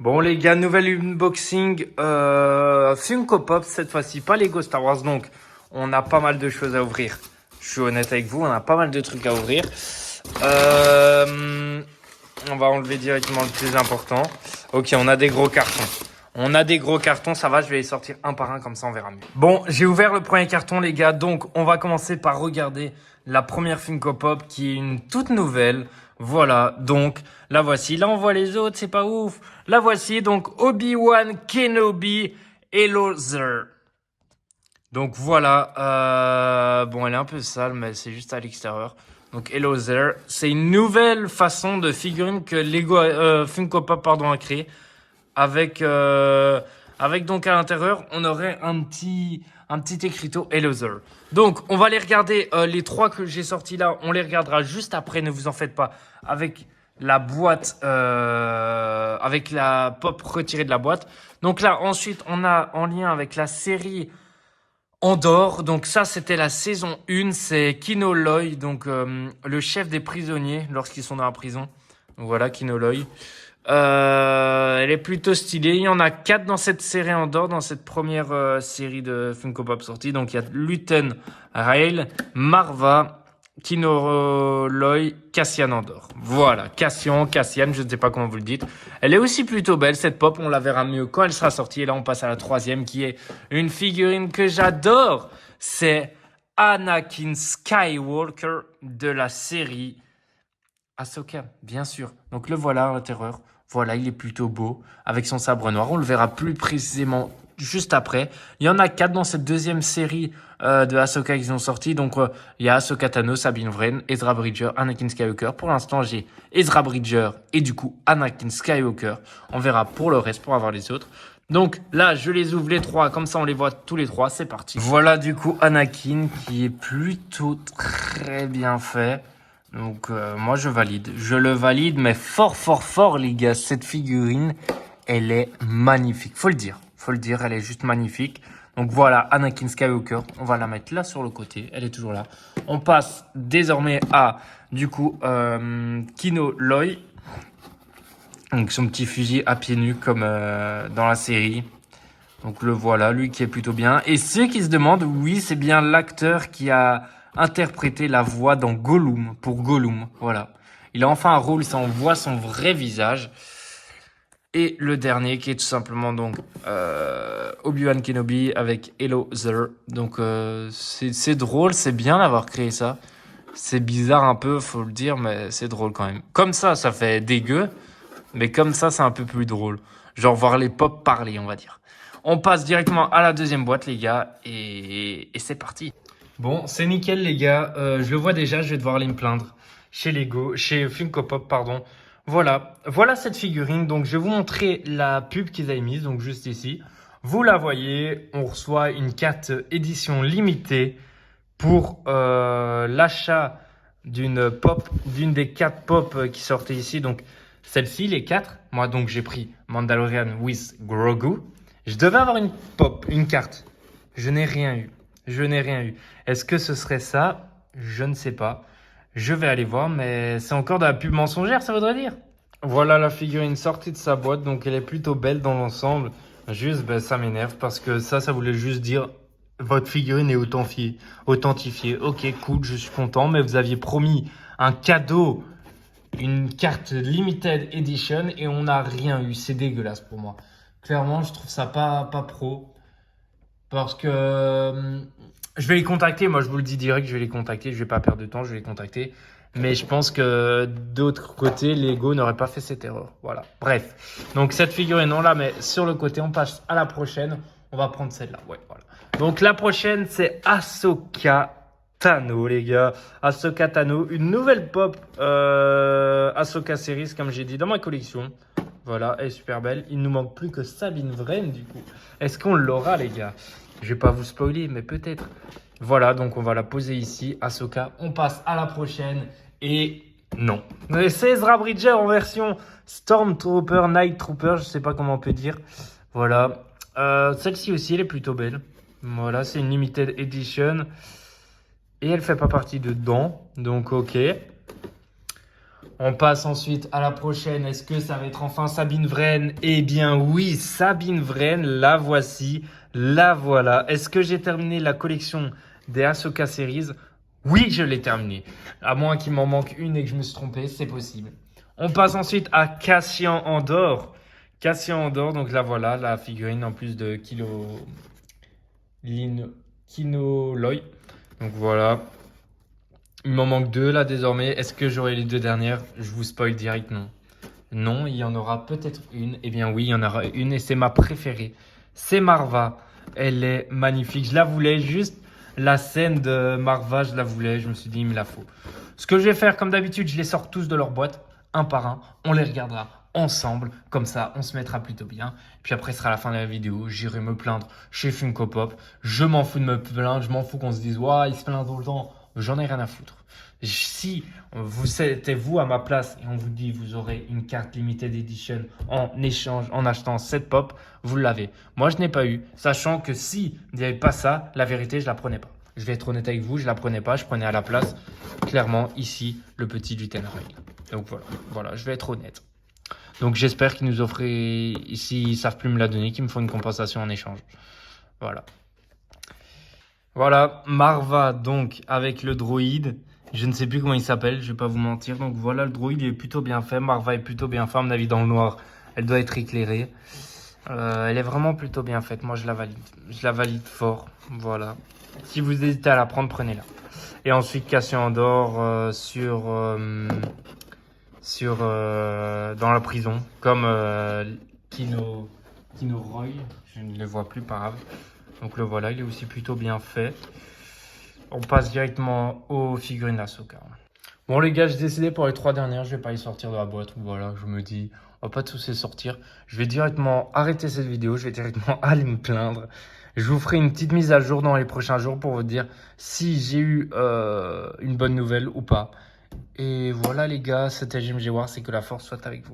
Bon les gars, nouvel unboxing Funko Pop cette fois-ci, pas Lego Star Wars, donc on a pas mal de choses à ouvrir. Je suis honnête avec vous, on a pas mal de trucs à ouvrir. On va enlever directement le plus important. Ok, on a des gros cartons. On a des gros cartons, ça va, je vais les sortir un par un, comme ça on verra mieux. Bon, j'ai ouvert le premier carton les gars, donc on va commencer par regarder la première Funko Pop qui est une toute nouvelle. Voilà, donc la voici. Là on voit les autres, c'est pas ouf. La voici, donc Obi-Wan Kenobi Elozer. Donc voilà, bon elle est un peu sale mais c'est juste à l'extérieur. Donc Elozer, c'est une nouvelle façon de figurine que Lego Funko Pop a créé. Avec donc à l'intérieur, on aurait un petit écriteau Elozer. Donc, on va les regarder, les trois que j'ai sortis là, on les regardera juste après, ne vous en faites pas, avec la boîte, avec la pop retirée de la boîte. Donc là, ensuite, on a en lien avec la série Andorre. Donc ça, c'était la saison 1, c'est Kino Loy, donc le chef des prisonniers lorsqu'ils sont dans la prison. Donc voilà, Kino Loy. Elle est plutôt stylée. Il y en a 4 dans cette série Andorre, dans cette première série de Funko Pop sortie. Donc il y a Luten Rail, Marva, Kino Loy, Cassian Andorre. Voilà, Cassian, je ne sais pas comment vous le dites. Elle est aussi plutôt belle cette pop, on la verra mieux quand elle sera sortie. Et là on passe à la troisième qui est une figurine que j'adore. C'est Anakin Skywalker de la série Ahsoka, bien sûr. Donc le voilà à l'intérieur. Voilà, il est plutôt beau avec son sabre noir. On le verra plus précisément juste après. Il y en a 4 dans cette deuxième série de Ahsoka qu'ils ont sorti. Donc il y a Ahsoka Tano, Sabine Wren, Ezra Bridger, Anakin Skywalker. Pour l'instant, j'ai Ezra Bridger et du coup Anakin Skywalker. On verra pour le reste pour avoir les autres. Donc là, je les ouvre les trois, comme ça on les voit tous les trois, c'est parti. Voilà du coup Anakin qui est plutôt très bien fait. Donc moi je valide, le valide, mais fort les gars, cette figurine, elle est magnifique, faut le dire, elle est juste magnifique. Donc voilà, Anakin Skywalker, on va la mettre là sur le côté, elle est toujours là. On passe désormais à, du coup, Kino Loy, donc son petit fusil à pieds nus comme dans la série. Donc le voilà, lui qui est plutôt bien. Et ceux qui se demandent, oui, c'est bien l'acteur qui a interprété la voix dans Gollum, pour Gollum, voilà. Il a enfin un rôle, ça on voit son vrai visage. Et le dernier qui est tout simplement donc Obi-Wan Kenobi avec Elozer. Donc c'est drôle, c'est bien d'avoir créé ça. C'est bizarre un peu, faut le dire, mais c'est drôle quand même. Comme ça fait dégueu, mais comme ça, c'est un peu plus drôle. Genre voir les pop parler, on va dire. On passe directement à la deuxième boîte, les gars, et c'est parti. Bon, c'est nickel, les gars. Je le vois déjà, je vais devoir aller me plaindre chez Funko Pop, pardon. Voilà cette figurine. Donc, je vais vous montrer la pub qu'ils avaient mise, donc juste ici. Vous la voyez, on reçoit une carte édition limitée pour l'achat d'une des 4 pop qui sortaient ici. Donc, celle-ci, les 4. Moi, donc, j'ai pris Mandalorian with Grogu. Je devais avoir une carte. Je n'ai rien eu. Est-ce que ce serait ça? Je ne sais pas. Je vais aller voir, mais c'est encore de la pub mensongère, ça voudrait dire. Voilà la figurine sortie de sa boîte, donc elle est plutôt belle dans l'ensemble. Juste, ben, ça m'énerve parce que ça voulait juste dire votre figurine est authentifiée. Ok, cool, je suis content, mais vous aviez promis un cadeau, une carte limited edition et on n'a rien eu. C'est dégueulasse pour moi. Clairement, je trouve ça pas pro. Parce que je vais les contacter. Moi, je vous le dis direct, je vais les contacter. Je vais pas perdre de temps, je vais les contacter. Mais je pense que d'autre côté, Lego n'aurait pas fait cette erreur. Voilà. Bref. Donc, cette figurine, on la met sur le côté. On passe à la prochaine. On va prendre celle-là. Ouais, voilà. Donc, la prochaine, c'est Ahsoka Tano, les gars. Ahsoka Tano. Une nouvelle pop Ahsoka Series, comme j'ai dit, dans ma collection. Voilà, elle est super belle. Il nous manque plus que Sabine Wren, du coup. Est-ce qu'on l'aura, les gars? Je vais pas vous spoiler, mais peut-être. Voilà, donc on va la poser ici, Ahsoka. On passe à la prochaine. Et non. C'est Ezra Bridger en version Stormtrooper, Night Trooper, je sais pas comment on peut dire. Voilà. Celle-ci aussi, elle est plutôt belle. Voilà, c'est une limited edition. Et elle fait pas partie dedans. Donc, ok. On passe ensuite à la prochaine. Est-ce que ça va être enfin Sabine Wren? Eh bien oui, Sabine Wren, la voici, la voilà. Est-ce que j'ai terminé la collection des Ahsoka Series? Oui, je l'ai terminé. À moins qu'il m'en manque une et que je me suis trompé, c'est possible. On passe ensuite à Cassian Andor. Cassian Andor, donc là voilà, la figurine en plus de Kino Loy. Donc voilà. Il m'en manque deux là désormais. Est-ce que j'aurai les deux dernières? Je vous spoil direct, non. Non, il y en aura peut-être une. Eh bien oui, il y en aura une et c'est ma préférée. C'est Marva. Elle est magnifique. Je la voulais juste. La scène de Marva, je la voulais. Je me suis dit, il me la faut. Ce que je vais faire, comme d'habitude, je les sors tous de leur boîte, un par un. On les regardera ensemble. Comme ça, on se mettra plutôt bien. Puis après, ce sera la fin de la vidéo. J'irai me plaindre chez Funko Pop. Je m'en fous de me plaindre. Je m'en fous qu'on se dise, ouais, il se plaint tout le temps. J'en ai rien à foutre. Si vous étiez vous à ma place et on vous dit vous aurez une carte limited edition en échange en achetant cette pop, vous l'avez. Moi, je n'ai pas eu, sachant que si il n'y avait pas ça, la vérité, je la prenais pas. Je vais être honnête avec vous, je la prenais pas, je prenais à la place, clairement, ici, le petit du Ten Rail. Donc voilà, je vais être honnête. Donc j'espère qu'ils nous offrent, s'ils savent plus me la donner, qu'ils me font une compensation en échange. Voilà. Voilà, Marva, donc, avec le droïde. Je ne sais plus comment il s'appelle, je vais pas vous mentir. Donc voilà, le droïde il est plutôt bien fait. Marva est plutôt bien fait, à mon avis, dans le noir. Elle doit être éclairée. Elle est vraiment plutôt bien faite. Moi, je la valide. Je la valide fort. Voilà. Si vous hésitez à la prendre, prenez-la. Et ensuite, Cassian Andor dans la prison. Comme Kino Roy. Je ne le vois plus, pas grave. Donc le voilà, il est aussi plutôt bien fait. On passe directement aux figurines Ahsoka. Bon les gars, j'ai décidé pour les 3 dernières, je vais pas les sortir de la boîte. Voilà, je me dis, on va pas tous les sortir. Je vais directement arrêter cette vidéo, je vais directement aller me plaindre. Je vous ferai une petite mise à jour dans les prochains jours pour vous dire si j'ai eu une bonne nouvelle ou pas. Et voilà les gars, c'était JMG War, c'est que la force soit avec vous.